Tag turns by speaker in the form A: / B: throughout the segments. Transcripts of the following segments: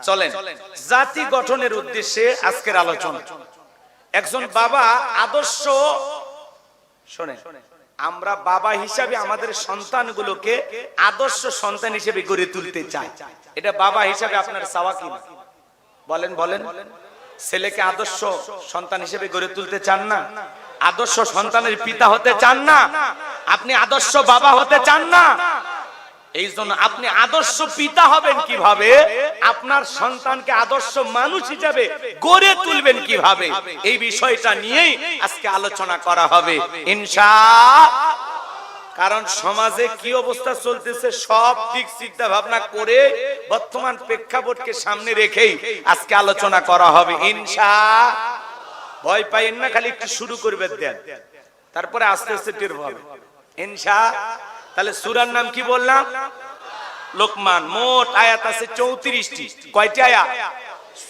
A: চলেন জাতি গঠনের উদ্দেশ্যে আজকের আলোচনা। একজন বাবা আদর্শ, শোনেন, আমরা বাবা হিসাবে আমাদের সন্তানগুলোকে আদর্শ সন্তান হিসেবে গড়ে তুলতে চাই। এটা বাবা হিসাবে আপনার চাওয়া কি? বলেন বলেন, ছেলেকে আদর্শ সন্তান হিসেবে গড়ে তুলতে চান না? আদর্শ সন্তানের পিতা হতে চান না? আপনি আদর্শ বাবা হতে চান না? এই জন্য আপনি আদর্শ পিতা হবেন কিভাবে, আপনার সন্তানকে আদর্শ মানুষ হিসেবে গড়ে তুলবেন কিভাবে, এই বিষয়টা নিয়েই আজকে আলোচনা করা হবে ইনশাআল্লাহ। কারণ সমাজে কি অবস্থা চলতেছে সব দিক চিন্তা ভাবনা করে বর্তমান প্রেক্ষাপটকে সামনে রেখেই আজকে আলোচনা করা হবে ইনশাআল্লাহ। ভয় পাইয়েন না, খালি একটু শুরু করবে দেন, তারপরে আস্তে আস্তে টের পাবে ইনশাআল্লাহ। তাহলে সূরার নাম কি বললাম? লোকমান। মোট আয়াত আছে 34টি। কয়টি আয়াত?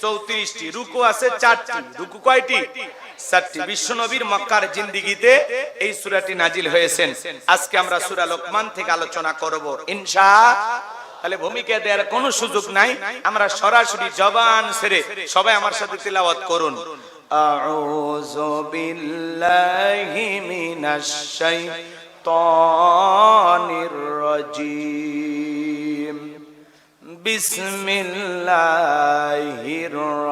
A: 34টি। রুকু আছে 4টি। রুকু কয়টি? 4টি। বিশ্বনবীর মক্কার জিন্দেগিতে এই সূরাটি নাজিল হয়েছে। আজকে আমরা সূরা লোকমান থেকে আলোচনা করব ইনশাআল্লাহ। তাহলে ভূমিকা দেওয়ার কোনো সুযোগ নাই, আমরা সরাসরি জবান ছেড়ে সবাই আমার সাথে তিলাওয়াত করুন। আউযু বিল্লাহি মিনাশ শাইতানির রাজিম। বিসমিল্লাহির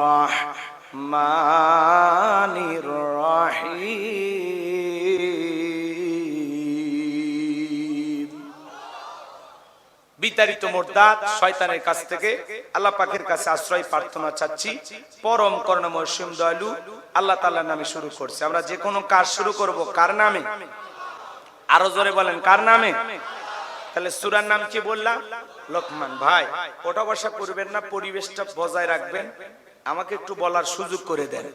A: রাহমানির রাহিম। বিতাড়িত মুরতাদ শয়তানের কাছ থেকে আল্লাহ পাকের কাছে আশ্রয় প্রার্থনা চাচ্ছি। পরম করুণাময় অসীম দয়ালু আল্লাহ তাআলার নামে শুরু করছি। আমরা যে কোনো কাজ শুরু করব কার নামে? আরো জোরে বলেন, কার নামে? তাহলে সূরার নাম কি বললাম? লোকমান। ভাই ওটা বসা করবেন না, পরিবেশটা বজায় রাখবেন, আমাকে একটু বলার সুযোগ করে দেন।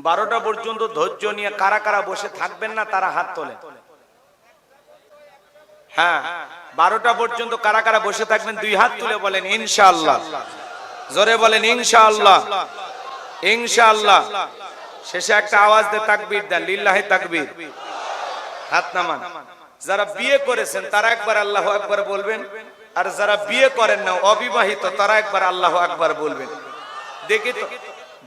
A: 12টা পর্যন্ত ধৈর্য নিয়ে কারা কারা বসে থাকবেন না তারা হাত তোলেন। হ্যাঁ, 12টা পর্যন্ত কারা কারা বসে থাকবেন দুই হাত তুলে বলেন ইনশাআল্লাহ। জোরে বলেন ইনশাআল্লাহ। ইনশাআল্লাহ। শেষে একটা আওয়াজ দিয়ে তাকবীর দেন, লিল্লাহি তাকবীর। হাত নামান। যারা বিয়ে করেছেন তারা একবার আল্লাহু আকবার বলবেন, আর যারা বিয়ে করেন না অবিবাহিত তারা একবার আল্লাহু আকবার বলবেন।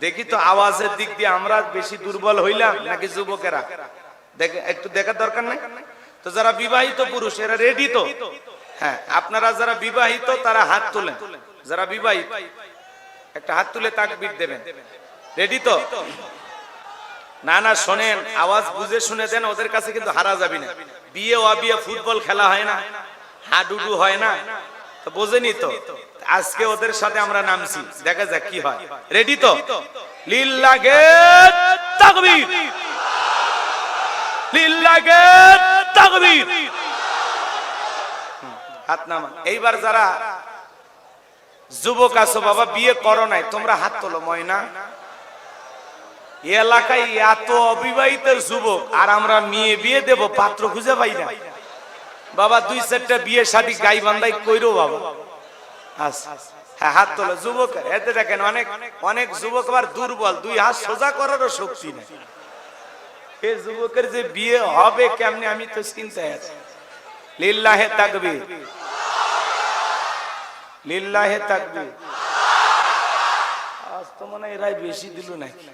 A: দেখি তো আওয়াজের দিক দিয়ে আমরা বেশি দুর্বল হইলাম নাকি যুবকেরা? দেখে একটু দেখার দরকার নাই তো? যারা বিবাহিত পুরুষ এরা রেডি তো? হ্যাঁ, আপনারা যারা বিবাহিত তারা হাত তোলেন। যারা বিবাহিত একটা হাত তুলে তাকবীর দেবেন। রেডি তো? না না, শোনেন, আওয়াজ বুঝে শুনে দেন, ওদের কাছে কিন্তু হারা যাবি না। বিয়ে অবিয়ে ফুটবল খেলা হয় না, হাডুডু হয় না, তো বোঝেনি তো? আজকে ওদের সাথে আমরা নামছি, দেখা যাক কি হয়। রেডি তো? লিল্লাহি তাকবীর, লিল্লাহি তাকবীর। হাত নামা। এইবার যারা যুবক আছো বাবা, বিয়ে করো নাই, তোমরা হাত তোলো। ময়না, এলাকায় এত অবিবাহিত যুবক, আর আমরা মেয়ে বিয়ে দেব পাত্র খুঁজে পাই না বাবা। 2-4টা বিয়ে শাদী গাই বান্ধাই কইরো বাবা। হ্যাঁ, হাত তোলো যুবক। এতে দেখেন অনেক অনেক যুবক আবার দুর্বল, দুই হাত সোজা করারও শক্তি নেই। এই যুবকের যে বিয়ে হবে কেমনে আমি তো চিন্তায় আছি। লিল্লাহি তাকবীর, লিল্লাহি তাকবীর। আজ তো মনে হয় এরাই বেশি দিল নাকি?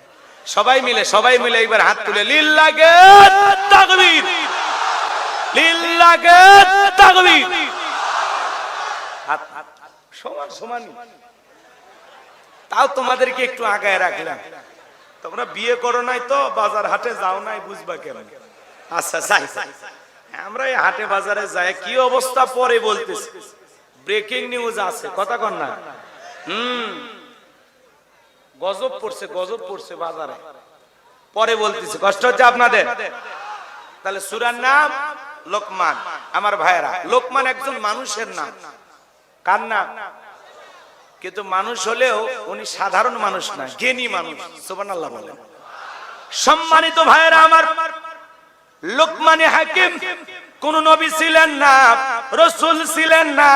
A: সবাই মিলে একবার হাত তুলে লিল্লাহি তাকবীর, লিল্লাহি তাকবীর। হাত সমান সমান। তাও তোমাদেরকে একটু আগায় রাখলাম, তোমরা বিয়ে করো নাই তো বাজার হাটে যাও নাই, বুঝবা কেমন? আচ্ছা যাই, আমরা এই হাটে বাজারে যাই, কি অবস্থা পরে বলতেছি। ব্রেকিং নিউজ আছে, কথা কন না? গজব পড়ছে বাজারে, পরে বলতেছি, কষ্ট হচ্ছে আপনাদের? তাহলে সূরার নাম লোকমান। আমার ভাইয়েরা, লোকমান একজন মানুষের নাম। কার নাম? কিন্তু মানুষ হলেও উনি সাধারণ মানুষ না, জ্ঞানী মানুষ। সুবহানাল্লাহ বলেন। সম্মানিত ভাইয়েরা আমার, লোকমানে হাকিম কোন নবী ছিলেন না, রাসূল ছিলেন না,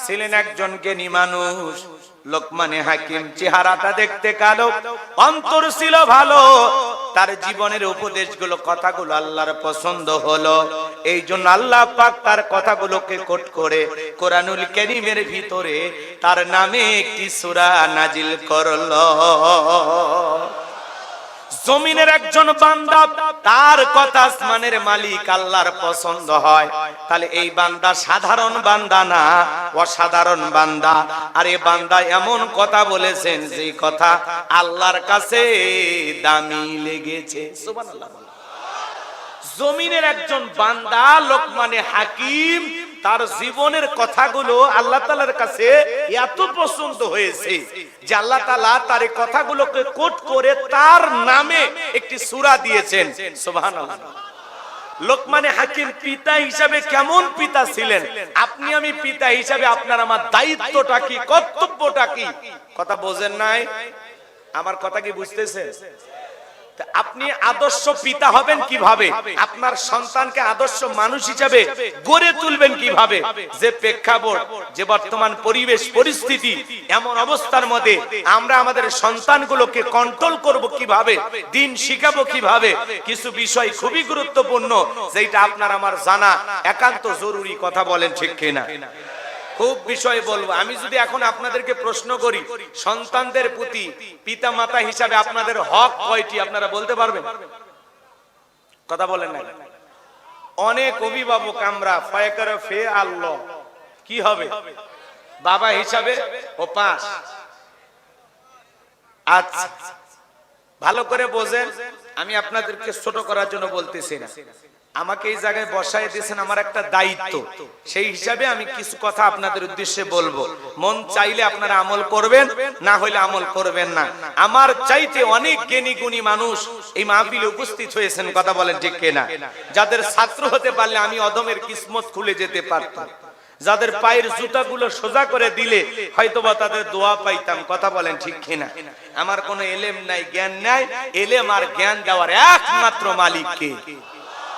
A: ছিলেন একজন জ্ঞানী মানুষ। লোকমানে হাকিম চেহারাটা দেখতে কালো, অন্তর ছিল ভালো, তার জীবনের উপদেশগুলো কথাগুলো আল্লাহর পছন্দ হলো, এই জন্য আল্লাহ পাক তার কথাগুলোকে কোট করে কোরআনুল কারীমের ভিতরে তার নামে একটি সূরা নাজিল করলো। জমিনের একজন বান্দা, তার কথা আসমানের মালিক আল্লাহর পছন্দ হয়, তাহলে এই বান্দা সাধারণ বান্দা না, অসাধারণ বান্দা। আর এই বান্দা এমন কথা বলেছেন যে কথা আল্লাহর কাছে দামি লেগেছে। সুবহানাল্লাহ। জমিনের একজন বান্দা লোকমানে হাকিম, তার জীবনের কথাগুলো আল্লাহ তাআলার কাছে এত পছন্দ হয়েছে যে আল্লাহ তাআলা তার এই কথাগুলোকে কোট করে তার নামে একটি সূরা দিয়েছেন। সুবহানাল্লাহ। লোকমানে হাকিম পিতা হিসাবে কেমন পিতা ছিলেন? আপনি আমি পিতা হিসাবে আপনার আমার দায়িত্বটা কি, কর্তব্যটা কি? কথা বোঝেন নাই? আমার কথা কি বুঝতেছেন? আপনি আদর্শ পিতা হবেন কিভাবে, আপনার সন্তানকে আদর্শ মানুষ হিসেবে গড়ে তুলবেন কিভাবে, যে প্রেক্ষাপট, যে বর্তমান পরিবেশ পরিস্থিতি, এমন অবস্থার মধ্যে আমরা আমাদের সন্তানগুলোকে কন্ট্রোল করব কিভাবে, দিন শিখাবো কিভাবে, কিছু বিষয় খুবই গুরুত্বপূর্ণ, যেটা আপনার আমার জানা একান্ত জরুরি। কথা বলেন ঠিক কিনা? খুব বিষয় বলবো। আমি যদি এখন আপনাদেরকে প্রশ্ন করি, সন্তানদের প্রতি পিতা মাতা হিসাবে আপনাদের হক কয়টি, আপনারা বলতে পারবেন? কথা বলেন না। অনেক অভিভাবক আমরা ফায়কার ফে আল্লাহ কি হবে বাবা হিসাবে ও পাস। আচ্ছা, ভালো করে বোঝেন, আমি আপনাদেরকে ছোট করার জন্য বলতেছি না। আমাকে এই জায়গায় বসায় দিয়েছেন, আমার একটা দায়িত্ব, সেই হিসাবে আমি কিছু কথা আপনাদের উদ্দেশ্যে বলবো। মন চাইলে আপনারা আমল করবেন, না হলে আমল করবেন না। আমার চাইতে অনেক জ্ঞানী গুণী মানুষ এই মাহফিলে উপস্থিত হয়েছেন। কথা বলেন ঠিক কিনা? যাদের ছাত্র হতে পারলে আমি অদমের কিসমত খুলে যেতে পারতাম, যাদের পায়ের জুতাগুলো সোজা করে দিলে হয়তোবা তাদের দোয়া পাইতাম। কথা বলেন ঠিক কিনা? আমার কোনো এলেম নাই, জ্ঞান নাই। এলেম আর জ্ঞান দেওয়ার একমাত্র মালিক কে?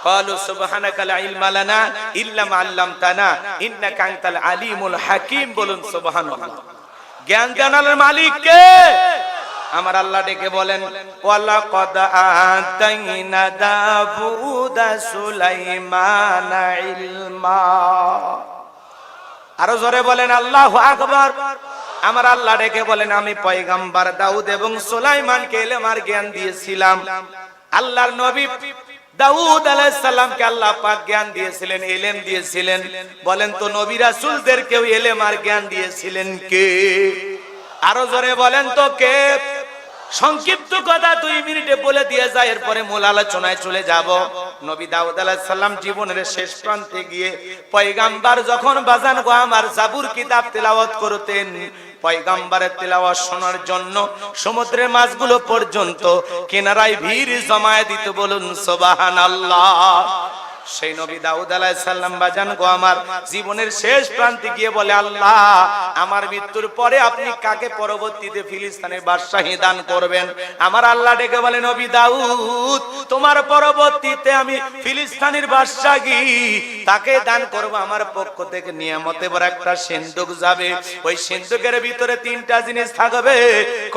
A: قالوا سبحانك لا علم لنا الا ما علمتنا انك انت العليم الحكيم। বলুন সুবহানাল্লাহ। জ্ঞান দানের মালিক কে? আমার আল্লাহ ডেকে বলেন, ওয়ালাকাদ আতাইনা দাউদা সুলাইমানা ইলমা। আরো জোরে বলেন আল্লাহু আকবার। আমার আল্লাহ ডেকে বলেন, আমি পয়গম্বর দাউদ এবং সুলাইমানকে ইলম আর জ্ঞান দিয়েছিলাম। আল্লাহর নবী দাউদ আলাইহিস সালামকে আল্লাহ পাক জ্ঞান দিয়েছিলেন, ইলম দিয়েছিলেন। বলেন তো নবী রাসূলদেরকেও ইলম আর জ্ঞান দিয়েছিলেন কে? আরো জোরে বলেন তো কে? সংক্ষিপ্ত কথা 2 মিনিটে বলে দিয়ে যায়, এরপরে মূল আলোচনায় চলে যাব। নবী দাউদ আলাইহিস সালাম জীবনের শেষ প্রান্তে গিয়ে পয়গম্বর যখন বাজান গো আমার জাবুর কিতাব তেলাওয়াত করতেন, পয়গম্বরের তেলাওয়াত শোনার জন্য সমুদ্রের মাছগুলো পর্যন্ত কিনারায় ভিড় জমায়ে দিত। বলুন সুবহানাল্লাহ। সেই নবী দাউদ আলাইহিস সালাম বাজান গো আমার জীবনের শেষ প্রান্তে গিয়ে বলে, আল্লাহ আমার মৃত্যুর পরে আপনি কাকে পরবর্তীতে ফিলিস্তিনের বাদশাহী দান করবেন? আমার আল্লাহ ডেকে বলে, নবী দাউদ তোমার পরবর্তীতে আমি ফিলিস্তিনের বাদশাহী তাকে দান করব। আমার পক্ষ থেকে নিয়ামতে বড় একটা সিন্ধুক যাবে, ওই সিন্ধুকের ভিতরে 3টা জিনিস থাকবে।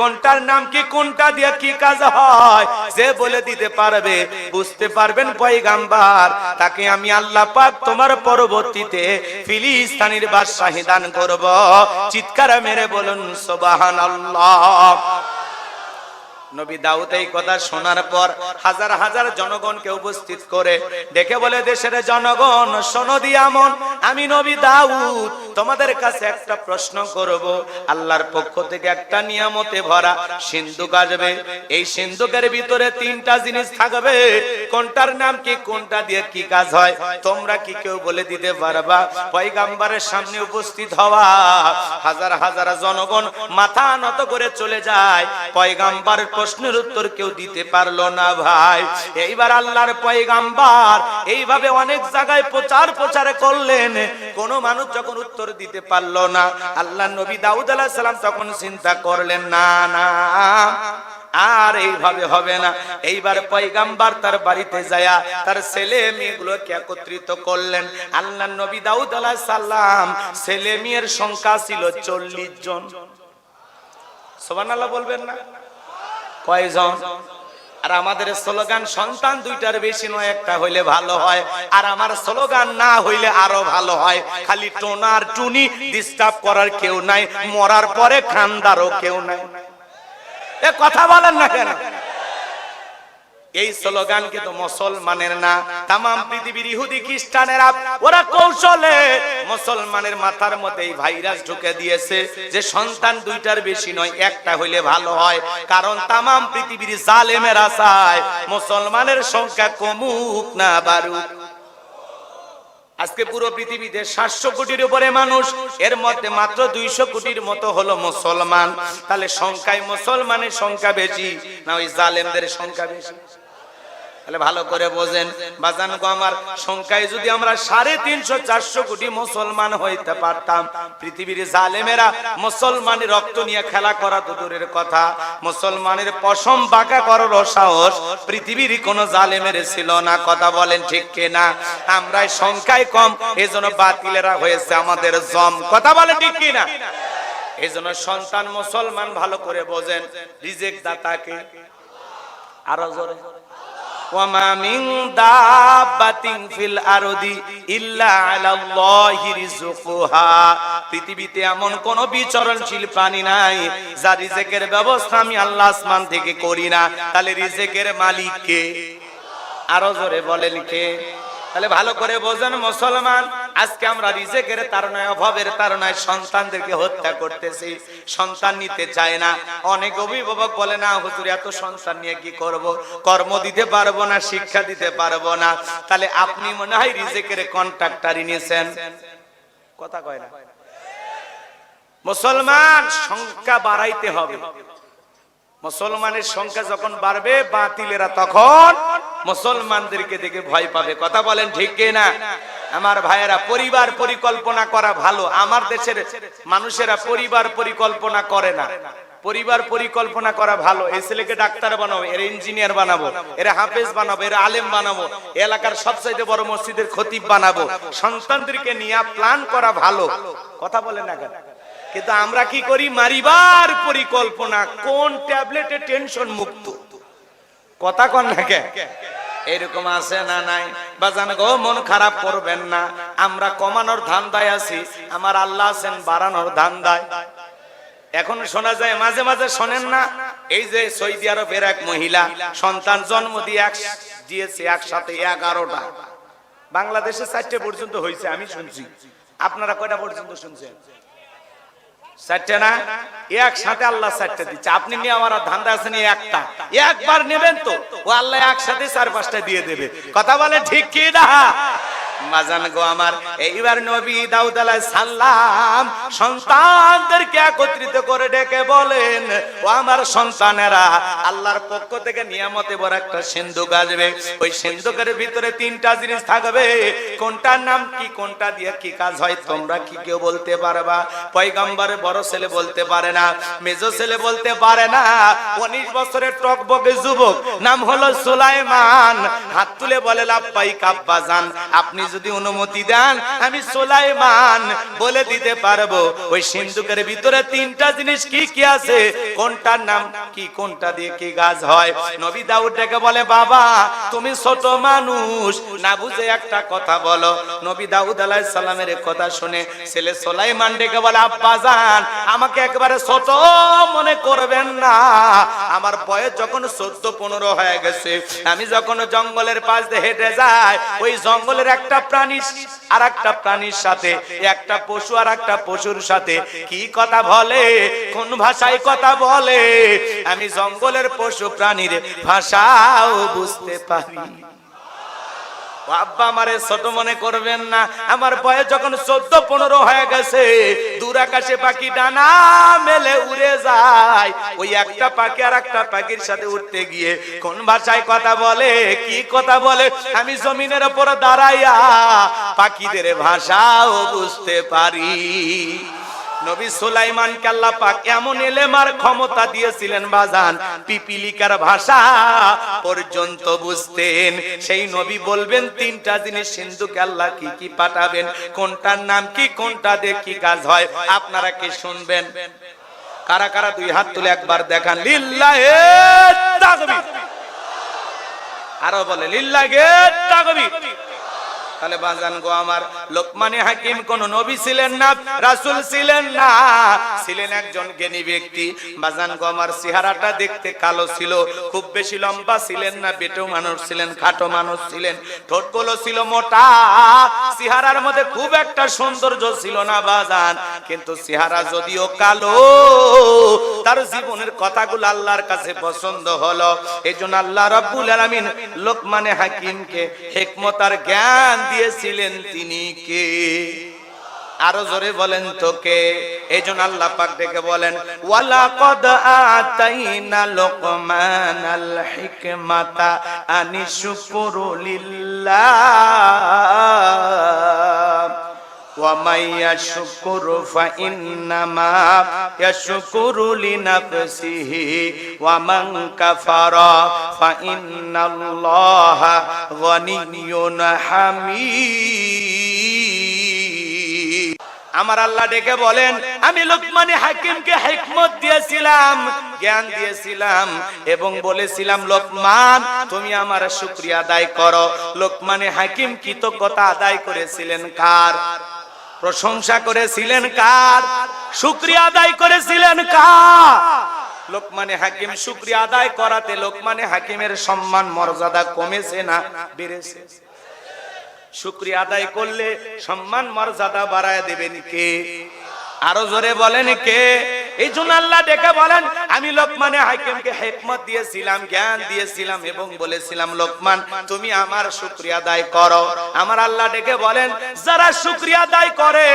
A: কোনটার নাম কি, কোনটা দিয়ে কি কাজ হয়, যে বলে দিতে পারবে, বুঝতে পারবেন পয়গম্বর, তাকে আমি আল্লাহ পাক তোমার পরবর্তীতে ফিলিস্তিনের বাদশাহী দান করব। চিৎকার মেরে বলুন সুবহানাল্লাহ। নবী দাউদ এই কথা শোনার পর হাজার হাজার জনগণকে উপস্থিত করে ডেকে বলে, দেশের জনগণ শোনো দিয়ামন, আমি নবী দাউদ তোমাদের কাছে একটা প্রশ্ন করব। আল্লাহর পক্ষ থেকে একটা নিয়ামতে ভরা সিন্ধুক আসবে, এই সিন্ধুকের ভিতরে 3টা জিনিস থাকবে। কোনটার নাম কি, কোনটা দিয়ে কি কাজ হয়, তোমরা কি কেউ বলে দিতে পারবা? পয়গম্বরের সামনে উপস্থিত হওয়া হাজার হাজার জনগণ মাথা নত করে চলে যায়। পয়গম্বর প্রশ্নের উত্তর কেউ দিতে পারলো না ভাই। এইবার আল্লাহর পয়গম্বর এইভাবে অনেক জায়গায় প্রচার করলেন, কোন মানুষ যখন উত্তর দিতে পারলো না, আল্লাহর নবী দাউদ আলাইহিস সালাম তখন চিন্তা করলেন, না না আর এইভাবে হবে না। এইবার পয়গম্বর তার বাড়িতে যায়া তার ছেলে মেয়েগুলোকে একত্রিত করলেন। আল্লাহর নবী দাউদ আলাইহিস সালাম ছেলে মেয়ের সংখ্যা ছিল 40 জন। সুবহানাল্লাহ বলবেন না? কয়জন? আর আমাদের স্লোগান সন্তান দুইটার বেশি নয়, একটা হইলে ভালো হয়। আর আমার স্লোগান না হইলে আরো ভালো হয়। খালি টোনার টুনি, ডিস্টার্ব করার কেউ নাই, মরার পরে খানদারও কেউ নাই। এ কথা বলেন না কেন? এই স্লোগান কিন্তু মুসলমানের না, তাম পৃথিবীর ইহুদি খ্রিস্টানেরা ওরা কৌশলে মুসলমানের মাথার মধ্যে এই ভাইরাস ঢুকে দিয়েছে যে সন্তান দুইটার বেশি নয়, একটা হইলে ভালো হয়। কারণ তাম পৃথিবীর জালেমেরা চায় মুসলমানের সংখ্যা কমুক না বাড়ুক। আজকে পুরো পৃথিবীতে 700 কোটির উপরে মানুষ, এর মধ্যে মাত্র 200 কোটির মতো হলো মুসলমান। তাহলে সংখ্যায় মুসলমানের সংখ্যা বেশি না ওই জালেমদের সংখ্যা বেশি? তাহলে ভালো করে বোঝেন বাজান গো আমার, সংখ্যায় যদি আমরা 350-400 কোটি মুসলমান হইতে পারতাম, পৃথিবীর জালেমেরা মুসলমানের রক্ত নিয়ে খেলা করা তো দূরের কথা, মুসলমানের পশম বাঁকা করার সাহস পৃথিবীর কোন জালেমের ছিল না। কথা বলেন ঠিক কিনা? আমরা সংখ্যায় কম, এজন্য বাতিলেরা হয়েছে আমাদের জম। কথা বলেন ঠিক কিনা? এজন্য সন্তান মুসলমান ভালো করে বোঝেন, রিজেক দাতাকে। আরো জোরে, ওয়ামা মিন দাব্বাতিন ফিল আরদি ইল্লা আলাল্লাহি রিজকুহা। পৃথিবীতে এমন কোন বিচরণশীল প্রাণী নাই যার রিজেকের ব্যবস্থা আমি আল্লাহ আসমান থেকে করি না। তাহলে রিজেকের মালিক কে? আরো জোরে বলেন কে? তাহলে ভালো করে বোঝেন মুসলমান, আজকে আমরা রিজেকের তাড়নায়, অভাবের তাড়নায় সন্তানদেরকে হত্যা করতেছি। সন্তান নিতে চায় না। অনেক অভিভাবক বলে না হুজুর এত সন্তান নিয়ে কি করব, কর্ম দিতে পারবো না, শিক্ষা দিতে পারবো না। তাহলে আপনি মনে হয় রিজেকের কন্ট্রাক্টর নিয়েছেন। কথা কয় না? মুসলমান সংখ্যা বাড়াইতে হবে। মুসলমানের সংখ্যা যখন বাড়বে, বাতিলেরা তখন মুসলমানদেরকে দেখে ভয় পাবে। কথা বলেন ঠিক কিনা? আমার ভাইয়েরা, পরিবার পরিকল্পনা করা ভালো। আমার দেশের মানুষেরা পরিবার পরিকল্পনা করে না। পরিবার পরিকল্পনা করা ভালো। এই ছেলেকে ডাক্তার বানাবো, এর ইঞ্জিনিয়ার বানাবো, এর হাফেজ বানাবো, এর আলেম বানাবো, এলাকার সবচেয়ে বড় মসজিদের খতিব বানাবো। সন্তানদেরকে নিয়ে প্ল্যান করা ভালো। কথা বলেন না কেন? কিন্তু আমরা কি করি? মারিবার পরিকল্পনা। কোন ট্যাবলেটে টেনশন মুক্ত? কথা কন না কে? এরকম আছে না নাই? বাজান গো, মন খারাপ করবেন না। আমরা কমানোর ধান্দায় আছি, আমার আল্লাহ আছেন বাড়ানোর ধান্দায়। এখন শোনা যায়, মাঝে মাঝে শোনেন না, এই যে সৌদি আরবের এক মহিলা সন্তান জন্ম দিয়েছে একসাথে 11টা। বাংলাদেশে 4টে পর্যন্ত হয়েছে আমি শুনছি। আপনারা কয়টা পর্যন্ত শুনছেন? 4টে না? একসাথে আল্লাহ 4টে দিচ্ছে। আপনি নিয়ে আমার ধান্দা আছে নিয়ে একটা, একবার নেবেন তো ও আল্লাহ একসাথে 4-5টা দিয়ে দেবে। কথা বলে ঠিক কি না? মাজান গো আমার, এইবার নবী দাউদ আলাইহিস সালাম সন্তানদেরকে একত্রিত করে ডেকে বলেন, ও আমার সন্তানেরা, আল্লাহর পক্ষ থেকে নিয়ামতে বড় একটা সিন্ধুক আসবে। ওই সিন্ধুকের ভিতরে 3টা জিনিস থাকবে। কোনটার নাম কি, কোনটা দিয়ে কি কাজ হয়, তোমরা কি কেউ বলতে পারবা? পয়গম্বরের বড় ছেলে বলতে পারে না, মেজো ছেলে বলতে পারে না। 19 বছরের টকবকে যুবক, নাম হলো সুলাইমান, হাত তুলে বলে লাব্বাইক আব্বাজান, আপনি যদি অনুমতি দেন আমি সুলাইমান বলে দিতে পারবো ওই সিন্ধুকের ভিতরে 3টা জিনিস কি কি আছে, কোনটার নাম কি, কোনটা দিয়ে কি কাজ হয়। নবী দাউদ ডেকে বলে, বাবা তুমি ছোট মানুষ, না বুঝে একটা কথা বলো। নবী দাউদ আলাইহিস সালামের কথা শুনে ছেলে সুলাইমান ডেকে বলে, আব্বাজান আমাকে একবারে ছোট মনে করবেন না, আমার বয়স যখন 14-15 হয়ে গেছে, আমি যখন জঙ্গলের পাশ দিয়ে হেঁটে যাই, ওই জঙ্গলের একটা প্রাণী আর একটা প্রাণীর সাথে, একটা পশু আর একটা পশুর সাথে কি কথা বলে, কোন ভাষায় কথা বলে, আমি জঙ্গলের পশু প্রাণীর ভাষাও বুঝতে পারি। আব্বা আমারে ছোট মনে করবেন না, আমার বয়স যখন 14-15 হয়ে গেছে, দূর আকাশে পাখি ডানা মেলে উড়ে যায়, ওই একটা পাখি আর একটা পাখির সাথে উঠতে গিয়ে কোন ভাষায় কথা বলে, কি কথা বলে, আমি জমিনের উপর দাঁড়াইয়া পাখিদের ভাষাও বুঝতে পারি। নবী সুলাইমানকে আল্লাহ পাক এমন এলেমার ক্ষমতা দিয়েছিলেন বাজান, পিপিলিকার ভাষা পর্যন্ত বুঝতেন। সেই নবী বলবেন 3টা জিনিস সিন্ধুকে আল্লাহ কি কি পাঠাবেন, কোনটার নাম কি, কোনটা দিয়ে কি কাজ হয়। আপনারা কি শুনবেন? কারা কারা 2 হাত তুলে একবার দেখান, লিল্লাহে তাকবীর। আরো বলে লিল্লাহে তাকবীর। তাহলে বাজান গো আমার, লোকমানে হাকিম কোন নবী ছিলেন না, রাসূল ছিলেন না, ছিলেন একজন জ্ঞানী ব্যক্তি। বাজান গো আমার, চেহারাটা দেখতে কালো ছিল, খুব বেশি লম্বা ছিলেন না, বেটো মানুষ ছিলেন, খাটো মানুষ ছিলেন, ঠোঁটগুলো ছিল মোটা, চেহারার মধ্যে খুব একটা সৌন্দর্য ছিল না বাজান। কিন্তু চেহারা যদিও কালো, তার জীবনের কথাগুলো আল্লাহর কাছে পছন্দ হলো। এজন্য আল্লাহ রাব্বুল আলামিন লোকমানে হাকিমকে হিকমত আর জ্ঞান দিয়েছিলেন। তিনি কে? আরো জোরে বলেন তো কে? এইজন্য আল্লাহ পাক ডেকে বলেন, ওয়ালাকাদ আতাইনা লুকমানাল হিকমাতা আনিশকুরু লিল্লাহ ওয়া মান ইয়াশকুরু ফাইন্নামা ইয়াশকুরু লিনাফসিহি ওয়া মান কাফারা ফাইন্নাল্লাহা গনিয়্যুন হামিদ। আমার আল্লাহ ডেকে বলেন, আমি লোকমানে হাকিমকে হিকমত দিয়েছিলাম, জ্ঞান দিয়েছিলাম এবং বলেছিলাম, লোকমান তুমি আমার শুকরিয়া আদায় করো। লোকমানে হাকিম কৃতজ্ঞতা আদায় করেছিলেন কার? প্রশংসা করেছিলেন কার? শুকরিয়া আদায় করেছিলেন কার? লোকমানে হাকিম শুকরিয়া আদায় করাতে লোকমানে হাকিমের সম্মান মর্যাদা কমেছে না বেড়েছে? শুকরিয়া আদায় করলে সম্মান মর্যাদা বাড়ায় দেবেন কে? আরো জোরে বলেন কে? এই জন্য আল্লাহ ডেকে বলেন, আমি লোকমানে হাকিমকে হিকমত দিয়েছিলাম, জ্ঞান দিয়েছিলাম এবং বলেছিলাম, লোকমান তুমি আমার শুকরিয়া আদায় করো। আমার আল্লাহ ডেকে বলেন, যারা শুকরিয়া আদায় করে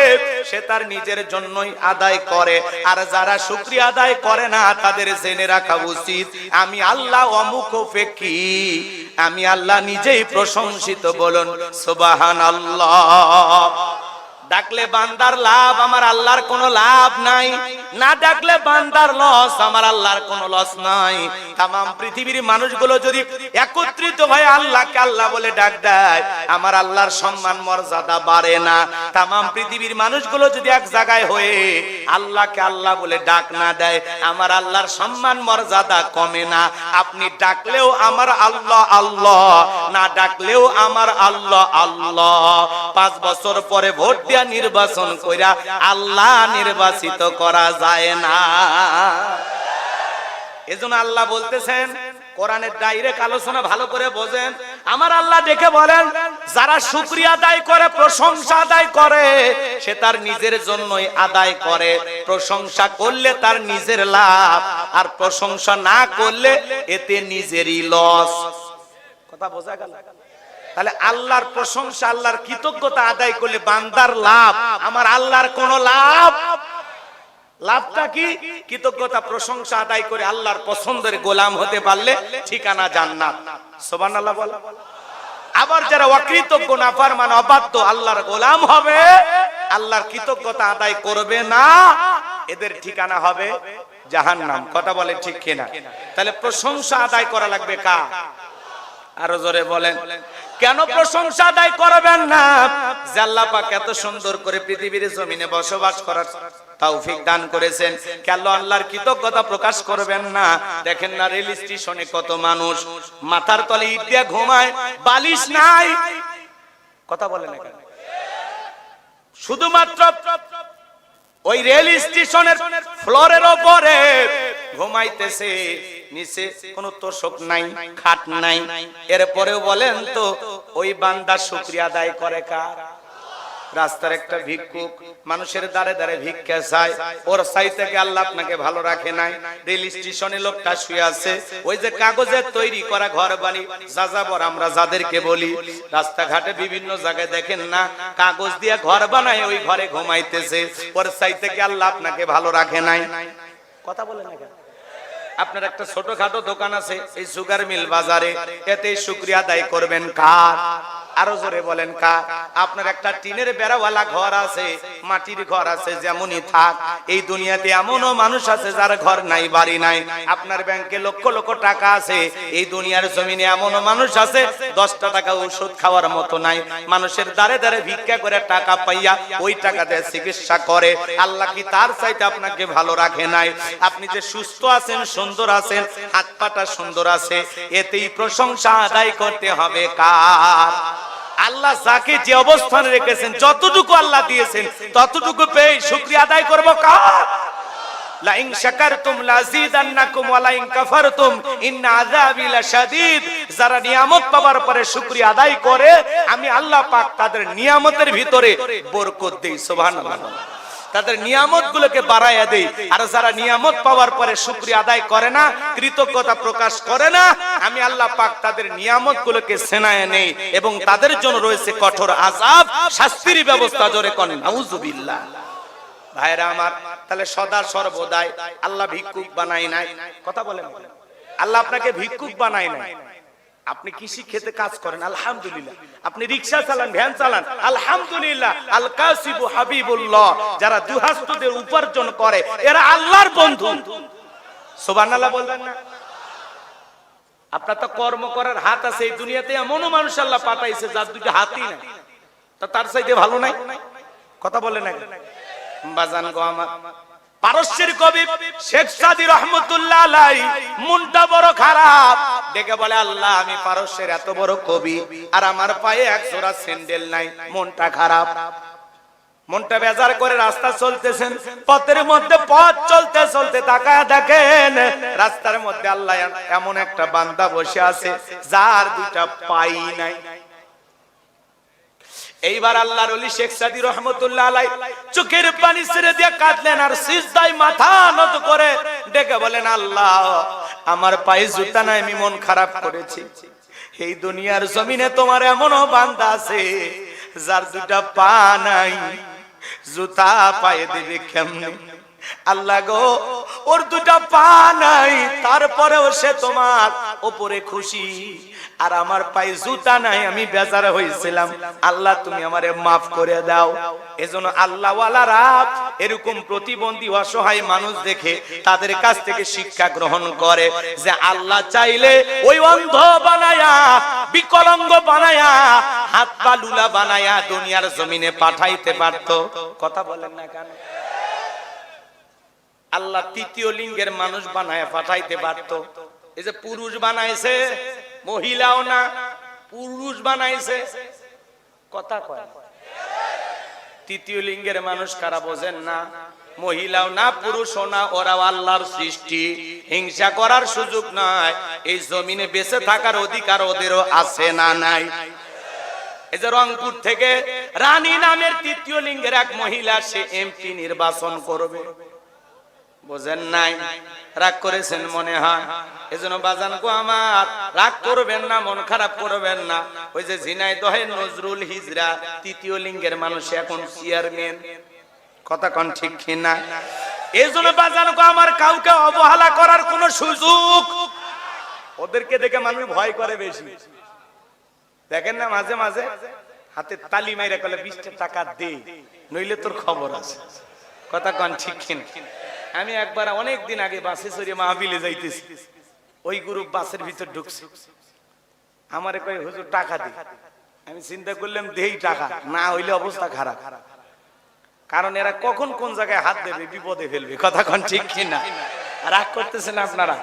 A: সে তার নিজের জন্যই আদায় করে, আর যারা শুকরিয়া আদায় করে না তাদের জেনে রাখা উচিত আমি আল্লাহ অমুখাপেক্ষী, আমি আল্লাহ নিজেই প্রশংসিত। বলুন সুবহানাল্লাহ। ডাকলে বান্দার লাভ, আমার আল্লাহর কোনো লাভ নাই। না ডাকলে বান্দার লস, আমার আল্লাহর কোনো লস নাই। तमाम পৃথিবীর মানুষগুলো যদি একত্রিত হয়ে আল্লাহকে আল্লাহ বলে ডাক দেয়, আমার আল্লাহর সম্মান মর্যাদা বাড়ে না। तमाम পৃথিবীর মানুষগুলো যদি এক জায়গায় হয়ে আল্লাহকে আল্লাহ বলে ডাক না দেয়, আমার আল্লাহর সম্মান মর্যাদা কমে না। আপনি ডাকলেও আমার আল্লাহ আল্লাহ, না ডাকলেও আমার আল্লাহ আল্লাহ। 5 বছর পরে ভোট দিয়া নির্বাচন কইরা আল্লাহ নির্বাচিত করা যায় না। এজন্য আল্লাহ বলতেছেন, কোরআনের ডাইরেক্ট আলোচনা ভালো করে বোঝেন। আমার আল্লাহ ডেকে বলেন, যারা শুকরিয়া আদায় করে, প্রশংসা আদায় করে, সে তার নিজের জন্যই আদায় করে। প্রশংসা করলে তার নিজের লাভ, আর প্রশংসা না করলে এতে নিজেরই লস। কথা বোঝা গেল? তাহলে আল্লাহর প্রশংসা, আল্লাহর কৃতজ্ঞতা আদায় করলে বান্দার লাভ, আমার আল্লাহর কোনো লাভ। লাভটা কি? কৃতজ্ঞতা প্রশংসা আদায় করে আল্লাহর পছন্দের গোলাম হতে পারলে ঠিকানা জান্নাত। সুবহানাল্লাহ বল। আবার যারা অকৃতজ্ঞ, নাফরমান, অবাধ্য, আল্লাহর গোলাম হবে, আল্লাহর কৃতজ্ঞতা আদায় করবে না, এদের ঠিকানা হবে জাহান্নাম। কথা বলে ঠিক কিনা? তাহলে প্রশংসা আদায় করা লাগবে কার? আরো জোরে বলেন। কেন প্রশংসা আদায় করবেন না? যে আল্লাহ পাক এত সুন্দর করে পৃথিবীর জমিনে বসবাস করার তৌফিক দান করেছেন, কেন আল্লাহর কৃতজ্ঞতা প্রকাশ করবেন না? দেখেন না রেল স্টেশনে কত মানুষ মাথার তলে ইট দিয়ে ঘুমায়, বালিশ নাই। কথা বলেন না কেন? শুধুমাত্র ওই রেল স্টেশনের ফ্লোরের উপরে ঘুমাইতেছে, নিচে কোনো তোষক নাই, খাট নাই। এরপরেও বলেন তো ওই বান্দা শুকরিয়া আদায় করে কার? রাস্তার একটা ভিক্ষুক মানুষের দ্বারে দ্বারে ভিক্ষা চায়, ওর চাই থেকে আল্লাহ আপনাকে ভালো রাখে নাই। রেল স্টেশনে লোকটা শুয়ে আছে, ওই যে কাগজের তৈরি করা ঘর বাড়ি যাযাবর আমরা যাদেরকে বলি, রাস্তাঘাটে বিভিন্ন জায়গায় দেখেন না কাগজ দিয়ে ঘর বানায়, ওই ঘরে ঘুমাইতেছে, ওর চাই থেকে আল্লাহ আপনাকে ভালো রাখে নাই। কথা বলে না কেন? আপনার একটা ছোটখাটো দোকান আছে এই সুগার মিল বাজারে, এতে শুকরিয়া আদায় করবেন কার? আরো জোরে বলেন কার? আপনার একটা টিনের বেড়াওয়ালা ঘর আছে, মাটির ঘর আছে যেমনই থাক, এই দুনিয়াতে এমনও মানুষ আছে যার ঘর নাই, বাড়ি নাই। আপনার ব্যাংকে লক্ষ লক্ষ টাকা আছে, এই দুনিয়ার জমিনে এমনও মানুষ আছে 10টা টাকা ওষুধ খাওয়ার মতো নাই। মানুষের দ্বারে দ্বারে ভিক্ষা করে টাকা পাইয়া ওই টাকা দিয়ে চিকিৎসা করে। আল্লাহ কি তার চাইতে আপনাকে ভালো রাখে নাই? আপনি যে সুস্থ আছেন, সুন্দর আছেন, হাত পাটা সুন্দর আছে, এতেই প্রশংসা আদায় করতে হবে কার? আল্লাহ যাকে যে অবস্থানে রেখেছেন, যতটুকু আল্লাহ দিয়েছেন ততটুকু পেয়ে শুকরিয়া আদায় করব কার? লা ইন শাকারতুম লাযিদান্নাকুম ওয়া লা ইন কাফারতুম ইন্না আযাবি লাশাদীদ। যারা নিয়ামত পাওয়ার পরে শুকরিয়া আদায় করে, আমি আল্লাহ পাক তাদের নিয়ামতের ভিতরে বরকত দেই। সুবহানাল্লাহ। তাদের নিয়ামতগুলোকে বাড়াইয়া দেই। আর যারা নিয়ামত পাওয়ার পরে শুকরিয়া আদায় করে না, কৃতজ্ঞতা প্রকাশ করে না, আমি আল্লাহ পাক তাদের নিয়ামতগুলোকে ছেনায় নেই এবং তাদের জন্য রয়েছে কঠোর আযাব, শাস্তির ব্যবস্থা। জোরে কোন নাউযুবিল্লাহ। ভাইরা আমার, তাহলে সদা সর্বদাই আল্লাহ ভিক্ষুক বানাই নাই। কথা বলেন, আল্লাহ আপনাকে ভিক্ষুক বানাই নাই। আপনি কৃষি খেতে কাজ করেন, আলহামদুলিল্লাহ। আপনি রিকশা চালান, ভ্যান চালান, আলহামদুলিল্লাহ। আল কাসিবু হাবিবুল্লাহ। যারা দুহাস্ত দিয়ে উপার্জন করে, এরা আল্লাহর বন্ধু। সুবহানাল্লাহ বলবেন না? আপনার তো কর্ম করার হাত আছে। এই দুনিয়াতে এমনও মানুষ আল্লাহ পাঠাইছে যার দুটো হাতই নাই, তা তার চাইতে ভালো নাই? কথা বলে না বাজান গো আমার। পারস্যের কবি শেখ সাদী রহমাতুল্লাহ আলাইহি মনটা বড় খারাপ, দেখে বলে, আল্লাহ আমি পারস্যের এত বড় কবি আর আমার পায়ে এক জোড়া স্যান্ডেল নাই, মনটা খারাপ। মনটা বেজার করে রাস্তা চলতেছেন, পথের মধ্যে পথ চলতে চলতে তাকায় দেখেন রাস্তার মধ্যে আল্লাহ এমন একটা বান্দা বসে আছে যার দুইটা পাই নাই। এইবার আল্লাহর ওলি শেখ সাদী রহমাতুল্লাহ আলাইহি চোখের পানি ছেড়ে দিয়ে কাঁদলেন আর সিজদায় মাথা নত করে ডেকে বলেন, আল্লাহ আমার পায়ে জুতা নাই, আমি মন খারাপ করেছি। এই দুনিয়ার জমিনে তোমার এমনও বান্দা আছে যার দুটা পা নাই, জুতা পায়ে দেবে কেমনে? আল্লাহ গো, ওর দুটা পা নাই, তারপরেও সে তোমার উপরে খুশি, আর আমার পায়ে জুতা নাই, আমি বেজার হয়েছিলাম। আল্লাহ তুমি আমারে মাফ করে দাও। এজন্য আল্লাহ ওয়ালারা এরকম প্রতিবন্ধী অসহায় মানুষ দেখে তাদের কাছ থেকে শিক্ষা গ্রহণ করে যে আল্লাহ চাইলে ওই অন্ধ বানায়া, বিকলাঙ্গ বানায়া, হাত পা লুলা বানায়া দুনিয়ার জমিনে পাঠাইতে পারতো। কথা বলেন না কেন? আল্লাহ তৃতীয় লিঙ্গের মানুষ বানায়া পাঠাইতে পারতো। এই যে পুরুষ বানাইছে, মহিলাও না, পুরুষ বানাইছে। কথা কয়, তৃতীয় লিঙ্গের মানুষ কারা বোঝেন না? মহিলাও না, পুরুষও না, ওরাও আল্লাহর সৃষ্টি। হিংসা করার সুযোগ নাই। এই জমিনে বেঁচে থাকার অধিকার ওদেরও আছে না নাই? এই যে রংপুর থেকে রানী নামের তৃতীয় লিঙ্গের এক মহিলা, সে এমপি নির্বাচন করবে। বোঝেন নাই? রাগ করেছেন মনে হয়। এজন্য বাজান গো আমার, রাগ করবেন না, মন খারাপ করবেন না। ওই যে ঝিনাইদহের নজরুল হিজরা তৃতীয় লিঙ্গের মানুষ এখন চেয়ারম্যান। কথা কোন ঠিক কিনা? এজন্য বাজান গো আমার, কাউকে অবহেলা করার কোনো সুযোগ। ওদেরকে দেখে মানুষ ভয় করে বেশি। দেখেন না মাঝে মাঝে হাতে তালি মাইরা কলে 20 টাকা দে, নইলে তোর খবর আছে। কথা কোন ঠিক কিনা? আমি একবার অনেক দিন আগে বাসে চড়ে মাহফিলে যাইতেছি, ওই গ্রুপ বাসের ভিতর ঢুকছে, আমারে কয় হুজুর টাকা দে। আমি চিন্তা করলাম দেই টাকা, না হইলে অবস্থা খারাপ। কারণ এরা কখন কোন জায়গায় হাত দেবে, বিপদে ফেলবে। কথা কোন ঠিক কিনা? রাগ করতেছেন আপনারা?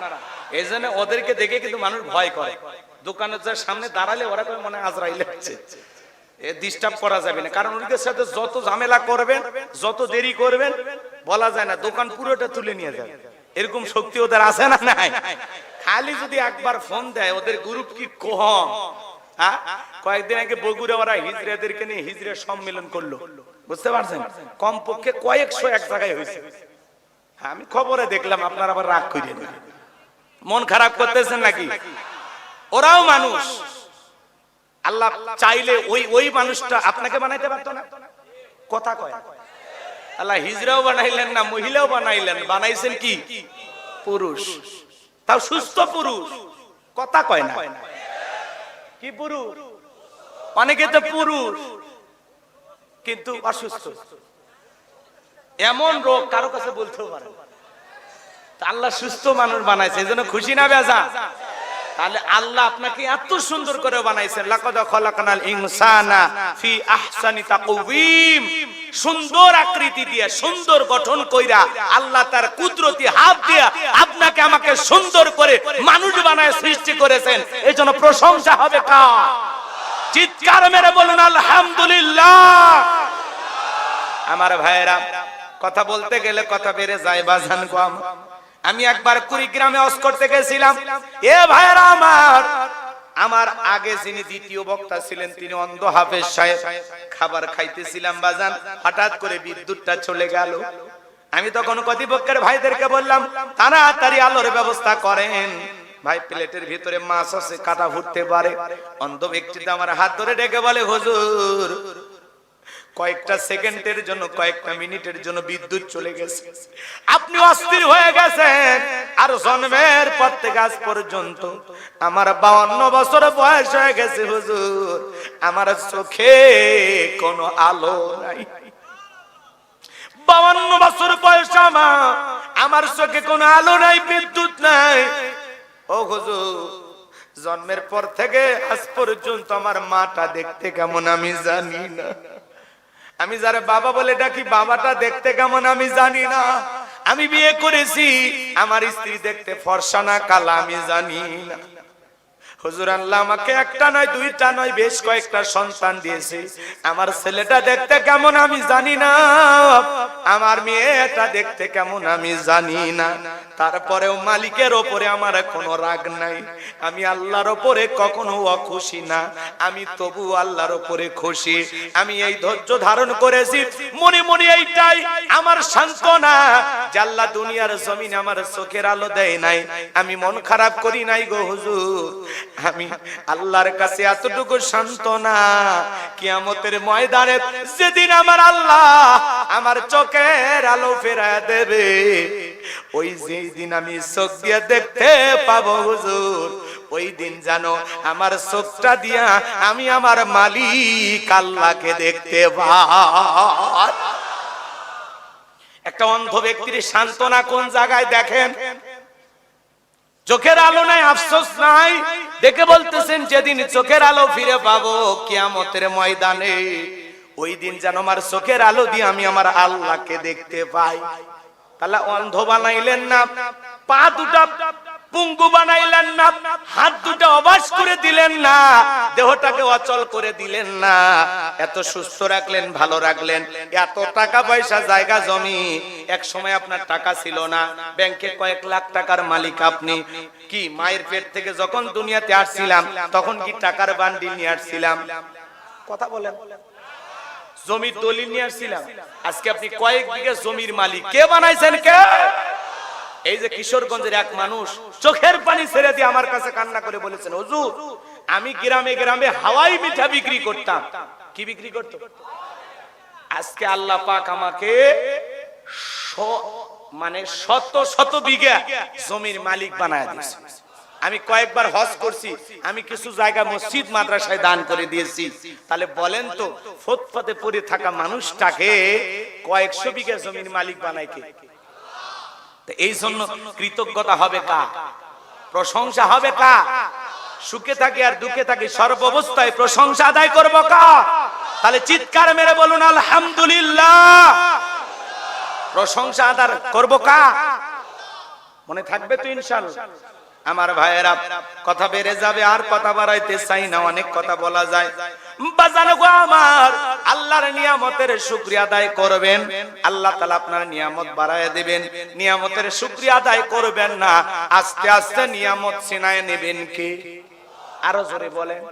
A: এই জন্য ওদেরকে দেখে কিন্তু মানুষ ভয় করে। দোকানের সামনে দাঁড়ালে ওরা কয় মনে আজরাইল হচ্ছে, ডিস্টার্ব করা যাবে না। কারণ ওদের সাথে যত ঝামেলা করবেন, যত দেরি করবেন, বলা যায় না, দোকান পুরোটা তুলে নিয়ে যাবে। এরকম শক্তি ওদের আছে না নাই? খালি যদি একবার ফোন দেয়, ওদের গ্রুপ কি কম। হ্যাঁ, কয়েকদিন আগে বগুড়া ওরা হিজড়াদেরকে নিয়ে হিজড়া সম্মেলন করলো, বুঝতে পারছেন? কমপক্ষে কয়েকশো এক জায়গায় হয়েছে। আমি খবরে দেখলাম, আপনারা আবার রাগ করে মন খারাপ করতেছেন নাকি? ওরাও মানুষ। আল্লাহ চাইলে ওই মানুষটা আপনাকে বানাইতে পারতো না? কথা কয়, আল্লাহ হিজড়াও বানাইলেন না, মহিলাও বানাইলেন, বানাইছেন কি? পুরুষ, তাও সুস্থ পুরুষ। কথা কয় না? কি পুরুষ? অনেকে তো পুরুষ কিন্তু অসুস্থ। এমন রোগ কারো কাছে বলতেও পারে না। আল্লাহ সুস্থ মানুষ বানাইছে, এজন্য খুশি না বেজা? তাহলে আল্লাহ আপনাকে এত সুন্দর করে বানাইছেন, লাকাদ খালাকনাল ইনসানা ফি আহসানি তাকওয়িম, সুন্দর আকৃতি দিয়ে সুন্দর গঠন কইরা আল্লাহ তার কুদরতি হাত দিয়ে আপনাকে আমাকে সুন্দর করে মানুষ বানায় সৃষ্টি করেছেন। এজন্য প্রশংসা হবে কার? চিৎকার মেরে বলুন আলহামদুলিল্লাহ। আমার ভাইয়েরা, কথা বলতে গেলে কথা বেড়ে যায় বাজান গো। আমি একবার কুড়িগ্রামে হজ করতে গেছিলাম। এ ভাইয়েরা আমার আগে যিনি দ্বিতীয় বক্তা ছিলেন তিনি অন্ধ হাফেজ সাহেব। খাবার খাইতেছিলাম বাজান, হঠাৎ করে বিদ্যুৎটা চলে গেল। আমি তখন কর্তৃপক্ষের ভাইদেরকে বললাম তাড়াতাড়ি আলোর ব্যবস্থা করেন, ভাই প্লেটের ভিতরে মাছ আছে, কাটা ফুটতে পারে। অন্ধ ব্যক্তিটা আমার হাত ধরে ডেকে বলে, হুজুর কয়েকটা সেকেন্ডের জন্য, কয়েকটা মিনিটের জন্য বিদ্যুৎ চলে গেছে, আপনি অস্থির হয়ে গেছেন। আর জন্মের পর থেকে আজ পর্যন্ত আমার 52 বছর বয়স হয়ে গেছে হুজুর, আমার চোখে কোনো আলো নাই। 52 বছর বয়স আমার চোখে কোনো আলো নাই, বিদ্যুৎ নাই। ও হুজুর, জন্মের পর থেকে আজ পর্যন্ত আমার মাটা দেখতে কেমন আমি জানি না। আমি যারা বাবা বলে ডাকি, বাবাটা দেখতে কেমন আমি জানি না। আমি বিয়ে করেছি, আমার স্ত্রী দেখতে ফর্সা না কালা আমি জানি না। হুজুর আল্লাহ আমাকে একটা নয়, দুইটা নয়, বেশ কয়েকটা সন্তান দিয়েছে। আমার ছেলেটা দেখতে কেমন আমি জানি না, আমার মেয়েটা দেখতে কেমন আমি জানি না। তারপরেও মালিকের ওপরে আমার কোনো রাগ নাই, আমি আল্লাহর ওপরে কখনো অখুশি না, আমি তবু আল্লাহর ওপরে খুশি। আমি এই ধৈর্য ধারণ করেছি, মনে মনে এইটাই আমার সান্ত্বনা যে আল্লাহ দুনিয়ার জমিনে আমার চোখের আলো দেয় নাই, আমি মন খারাপ করি নাই গো হুজুর। আমি আল্লাহর কাছে এতটুকু সান্ত্বনা, কিয়ামতের ময়দানে যেদিন আমার আল্লাহ আমার চোখের আলো ফেরায় দেবে, ওই যেই দিন আমি চোখ দিয়ে দেখতে পাবো হুজুর, ওই দিন জানো আমার চোখটা দিয়া আমি আমার মালিক আল্লাহকে দেখতে পাই। একটা অন্ধ ব্যক্তির সান্ত্বনা কোন জায়গায় দেখেন? চোখের আলো নাই, আফসোস নাই, দেখে বলতেছেন যেদিন চোখের আলো ফিরে পাবো কিয়ামতের ময়দানে, ওই দিন যেন আমার চোখের আলো দিয়ে আমি আমার আল্লাহকে দেখতে পাই। তাহলে অন্ধ বানাইলেন না, পা দুটা পঙ্গু বানাইলেন না, হাত দুটা অবাস করে দিলেন না, দেহটাকে অচল করে দিলেন না, এত সুস্থ রাখলেন, ভালো রাখলেন। এত টাকা পয়সা, জায়গা জমি, এক সময় আপনার টাকা ছিল না, ব্যাংকে কয়েক লাখ টাকার মালিক আপনি। কি মায়ের পেট থেকে যখন দুনিয়াতে আসছিলাম তখন কি টাকার বান্ডিল নিয়ে আসছিলাম? কথা বলেন। জমির দলিল নিয়ে আসছিলাম? আজকে আপনি কয়েক বিঘা জমির মালিক, কে বানাইছেন? কে? এই যে কিশোরগঞ্জের এক মানুষ চোখের পানি ছেড়ে দিয়ে আমার কাছে কান্না করে বলেছেন, হুজুর আমি গ্রামে গ্রামে হাওয়াই মিঠা বিক্রি করতাম। কি বিক্রি করত? আজকে আল্লাহ পাক আমাকে মানে শত শত বিঘা জমির মালিক বানায় দিয়েছে। আমি কয়েকবার হজ করছি, আমি কিছু জায়গা মসজিদ মাদ্রাসায় দান করে দিয়েছি। তাহলে বলেন তো, ফুটপাতে পড়ে থাকা মানুষটাকে কয়েকশো বিঘা জমির মালিক বানায় কে? এই জন্য কৃতজ্ঞতা হবে কার? প্রশংসা হবে কার? সুখে থাকি আর দুঃখে থাকি সর্বাবস্থায় প্রশংসা আদায় করবো কার? তাহলে চিৎকার মেরে বলুন আলহামদুলিল্লাহ। প্রশংসা আদায় করবো কার? মনে থাকবে তো ইনশাআল্লাহ। আমার ভাইয়েরা, কথা বেড়ে যাবে, আর কথা বাড়াইতে চাই না, অনেক কথা বলা যায়। বাজানো গো আমার, আল্লাহর নিয়ামতের শুকরিয়া আদায় করবেন, আল্লাহ তাআলা আপনার নিয়ামত বাড়ায় দিবেন। নিয়ামতের শুকরিয়া আদায় করবেন না, আস্তে আস্তে নিয়ামত ছিনায় নেবেন কে? আরো জোরে বলেন।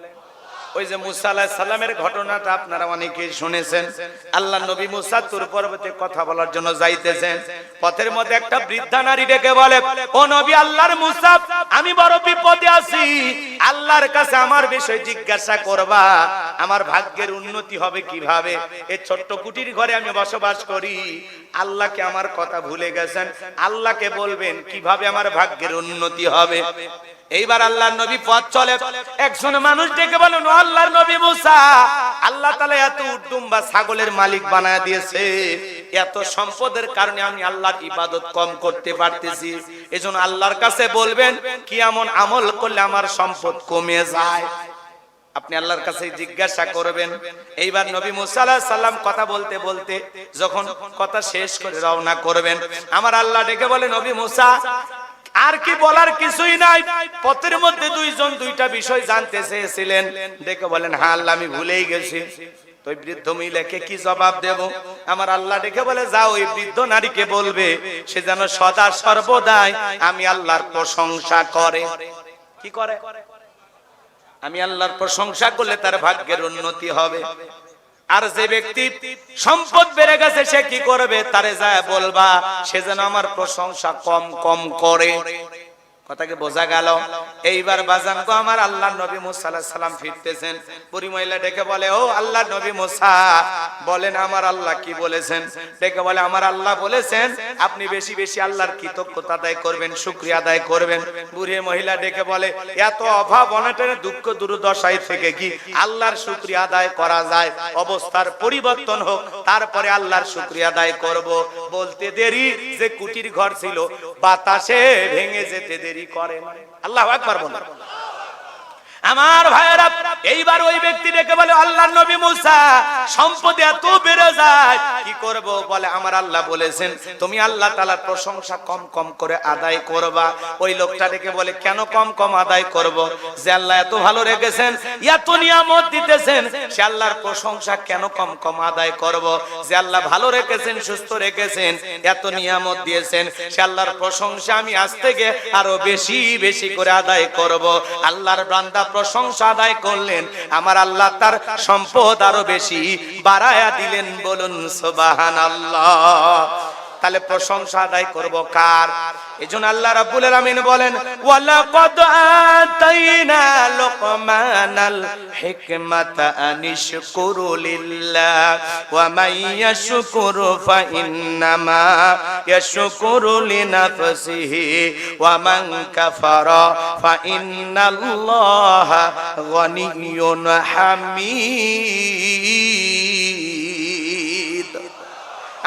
A: ওই যে মুসা আলাইহিস সালামের ঘটনাটা আপনারা অনেকেই শুনেছেন। আল্লাহ নবী মুসা তুর পর্বতে কথা বলার জন্য যাইতেছেন, পথের মধ্যে একটা বৃদ্ধা নারী ডেকে বলে, ও নবী আল্লাহর মুসা, আমি বড় বিপদে আছি, আল্লাহর কাছে আমার বিষয় জিজ্ঞাসা করবা, আমার ভাগ্যের উন্নতি হবে কিভাবে? এই ছোট্ট কুটির ঘরে আমি বসবাস করি, আল্লাহকে আমার কথা ভুলে গেছেন, আল্লাহকে বলবেন কিভাবে আমার ভাগ্যের উন্নতি হবে। এইবার আল্লাহর নবী পথ চলে, একজন মানুষ ডেকে বলেন, ও আল্লাহর নবী মুসা, আল্লাহ তাআলা এত উটদুম্বা ছাগলের মালিক বানায় দিয়েছে, এত সম্পদের কারণে আমি আল্লাহর ইবাদত কম করতে পারতেছি, এজন্য আল্লাহর কাছে বলবেন কি এমন আমল করলে আমার সম্পদ কমে যায়। আপনি আল্লাহর কাছে জিজ্ঞাসা করবেন। এইবার নবী মুসা আলাইহিস সালাম কথা বলতে বলতে যখন কথা শেষ করে রওনা করবেন, আমার আল্লাহ ডেকে বলে, নবী মুসা আর কি বলার কিছুই নাই। পথের মধ্যে দুইজন দুইটা বিষয় জানতে চেয়েছিলেন, ডেকে বলেন, হ্যাঁ আল্লাহ আমি ভুলেই গেছি। তো ওই বৃদ্ধ মহিলাকে কি জবাব দেব? আমার আল্লাহ ডেকে বলে, যাও ওই বৃদ্ধ নারীকে বলবে সে যেন সদা সর্বদাই আমি আল্লাহর প্রশংসা করে। কি করে? আমি আল্লাহর প্রশংসা করলে তার ভাগ্যের উন্নতি হবে। আর যে ব্যক্তি সম্পদ বেড়ে গেছে সে কি করবে? তারে যায় বলবা সে যেন আমার প্রশংসা কম কম করে। কথাকে বোঝা গেল? এইবার বাজান গো, আমার আল্লাহর নবী মুসা আলাইহিস সালাম ফিরতেছেন। বুড়ি মহিলা ডেকে বলে, ও আল্লাহর নবী মুসা, বলেন আমার আল্লাহ কি বলেছেন? ডেকে বলে, আমার আল্লাহ বলেছেন আপনি বেশি বেশি আল্লাহর কৃতজ্ঞতা আদায় করবেন, শুকরিয়া আদায় করবেন। বুড়ি মহিলা ডেকে বলে, এত অভাব অনটনে দুঃখ দুর্দশায় থেকে কি আল্লাহর শুকরিয়া আদায় করা যায়? অবস্থার পরিবর্তন হোক, তারপরে আল্লাহর শুকরিয়া আদায় করব। বলতে দেরি যে কুটির ঘর ছিল বাতাসে ভেঙে যেতে দেরি করে। আল্লাহু আকবার বলেন। আমার ভাইরা, এইবার ওই ব্যক্তি ডেকে বলে, আল্লাহর নবী মুসা সম্পদ এত বেড়ে যায় কি করব? বলে, আমার আল্লাহ বলেছেন তুমি আল্লাহ তাআলার প্রশংসা কম কম করে আদায় করবা। ওই লোকটা ডেকে বলে, কেন কম কম আদায় করব? যে আল্লাহ এত ভালো রেখেছেন, এত নিয়ামত দিতেছেন, সে আল্লাহর প্রশংসা কেন কম কম আদায় করব? যে আল্লাহ ভালো রেখেছেন, সুস্থ রেখেছেন, এত নিয়ামত দিয়েছেন, সে আল্লাহর প্রশংসা আমি আজ থেকে আরো বেশি বেশি করে আদায় করব। আল্লাহর বান্দা প্রশংসা আদায় করলেন, আমার আল্লাহ তার সম্পদ আরো বেশি বাড়ায়া দিলেন। বলুন সুবহানাল্লাহ। তাহলে প্রশংসা আদায় করব কার? এজন্য আল্লাহ রাব্বুল আলামিন বলেন, ওয়ালাকাদ আতাইনা লুকমানাল হিকমাতা আনিশকুরু লিল্লাহ ওয়া মান ইয়াশকুরু ফাইন্নামা ইয়াশকুরু লিনাফসিহি ওয়া মান কাফারা ফাইন্নাল্লাহা গনিয়্যুন হামিদ।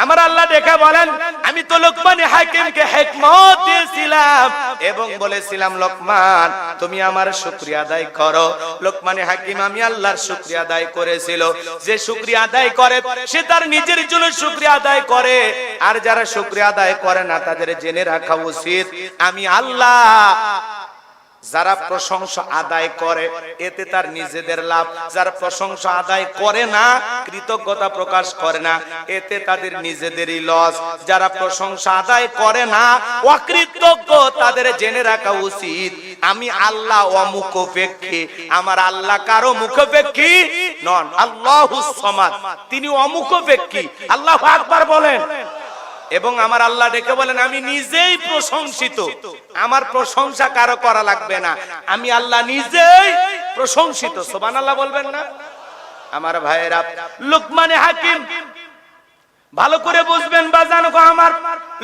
A: আমার আল্লাহ দেখে বলেন, আমি তো লোকমান হাকিমকে হিকমত দিয়েছিলাম এবং বলেছিলাম, লোকমান তুমি আমার শুকরিয়া আদায় করো। লোকমান হাকিম আমি আল্লাহর শুকরিয়া আদায় করেছিল। যে শুকরিয়া আদায় করে সে তার নিজের জন্য শুকরিয়া আদায় করে, আর যারা শুকরিয়া আদায় করে না তাদের জেনে রাখা উচিত আমি আল্লাহ যারা প্রশংসা আদায় করে এতে তার নিজেদের লাভ, যারা প্রশংসা আদায় করে না, কৃতজ্ঞতা প্রকাশ করে না, এতে তাদের নিজেদেরই লস। যারা প্রশংসা আদায় করে না, অকৃতজ্ঞ, তাদের জেনে রাখা উচিত আমি আল্লাহ অমুখাপেক্ষী। আমার আল্লাহ কারো মুখাপেক্ষী নন। আল্লাহুস সামাদ, তিনি অমুখাপেক্ষী। আল্লাহু আকবার বলেন। এবং আমার আল্লাহ ডেকে বলেন, আমি নিজেই প্রশংসিত, আমার প্রশংসা কারো করা লাগবে না, আমি আল্লাহ নিজেই প্রশংসিত। সুবহানাল্লাহ বলবেন না? আমার ভাইয়েরা, লুকমান হাকিম ভালো করে বুঝবেন বাজান গো আমার।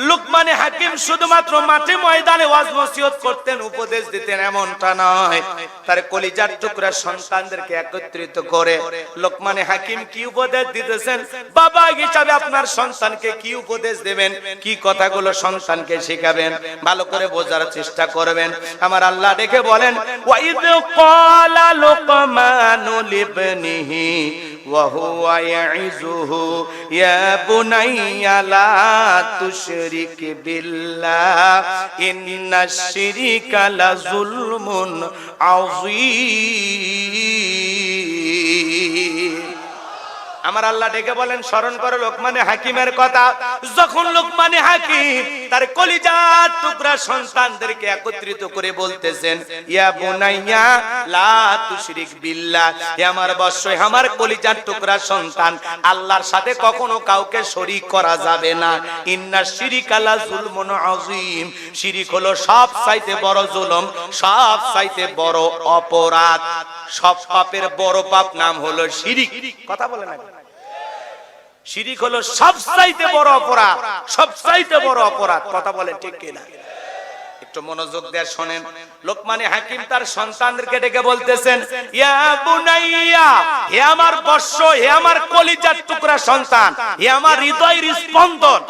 A: লুকমান হাকিম শুধুমাত্র মাঠে ময়দানে ওয়াজ নসিহত করতেন, উপদেশ দিতেন এমনটা নয়। তার কলিজার টুকরা সন্তানদেরকে একত্রিত করে লুকমান হাকিম কি উপদেশ দিতেছেন, বাবা হিসাবে আপনার সন্তানকে কি উপদেশ দেবেন, কি কথাগুলো সন্তানকে শেখাবেন, ভালো করে বোঝার চেষ্টা করবেন। আমার আল্লাহ দেখে বলেন, ওয়াইদ ক্বালা লুকমানু লিবনিহি ওয়া হুয়া ইয়াইযুহু ইয়া বুনাইয়া লা তুশরিক বিল্লাহ ইন্নাশ শিরকা লাযুলমুন আযীম। আমার আল্লাহ ডেকে বলেন, স্মরণ করো লোকমান হাকিমের কথা। যখন লোকমান হাকিম তার কলিজার টুকরা সন্তানদেরকে একত্রিত করে বলতেছেন, ইয়া বুনাইয়া লা তুশরিক বিল্লাহ, হে আমার বৎস, আমার কলিজার টুকরা সন্তান, আল্লাহর সাথে কখনো কাউকে শরীক করা যাবে না। ইন্নাশ শিরকা লাযুলমুন আযীম, শিরিক হলো সবচাইতে বড় জুলুম, সবচাইতে বড় অপরাধ। সব পাপের বড় পাপ নাম হলো শিরিক। কথা বলে না? শিরিক হলো সবচাইতে বড় অপরাধ, সবচাইতে বড় অপরাধ। কথা বলে ঠিক কিনা? একটু মনোযোগ দিয়ে শোনেন। লোকমানে হাকিম তার সন্তানদেরকে ডেকে বলতেছেন, ইয়া বুনাইয়া, হে আমার বৎস, হে আমার কলিজার টুকরা সন্তান, হে আমার হৃদয়ের স্পন্দন।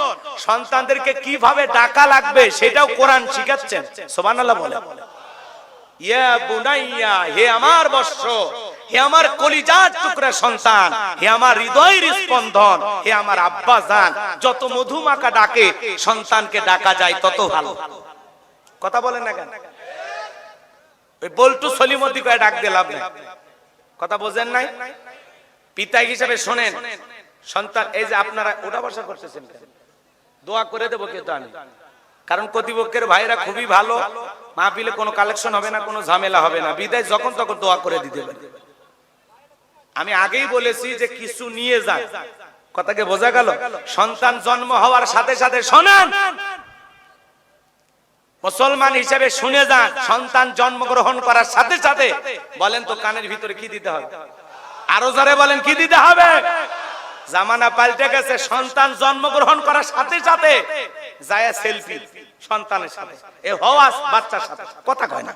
A: সন্তানদেরকে কিভাবে ডাকা লাগবে সেটাও কোরআন শিখাচ্ছেন। সুবহানাল্লাহ বলে। ইয়া বুনাইয়া, হে আমার বৎস, হে আমার কলিজার টুকরা সন্তান, হে আমার হৃদয়ের স্পন্দন, হে আমার আব্বা জান। যত মধুমাখা ডাকে সন্তানকে ডাকা যায় তত ভালো। কথা বলেন না কেন? ওই বল্টু সলিমতি করে ডাক দিলাম না, কথা বোঝেন নাই? পিতা হিসেবে শোনেন, সন্তান এই যে আপনারা ওটা বসা করতেছেন, দোয়া করে দেবো কিন্তু আমি, কারণ কর্তৃপক্ষের ভাইরা খুবই ভালো, মাহফিলে কোনো কালেকশন হবে না, কোনো ঝামেলা হবে না, বিদায় যখন তখন দোয়া করে দিতে পারে। আমি আগেই বলেছি যে কিছু নিয়ে যান, কথাকে বোঝা গেল? সন্তান জন্ম হওয়ার সাথে সাথে শোনেন, মুসলমান হিসেবে শুনে যান, সন্তান জন্মগ্রহণ করার সাথে সাথে বলেন তো কানের ভিতরে কি দিতে হবে? আরো জোরে বলেন, কি দিতে হবে? জামানা পাল্টে গেছে, সন্তান জন্মগ্রহণ করার সাথে সাথে যায় সেলফি সন্তানের সাথে, এ হওয়া বাচ্চার সাথে, কথা কয় না।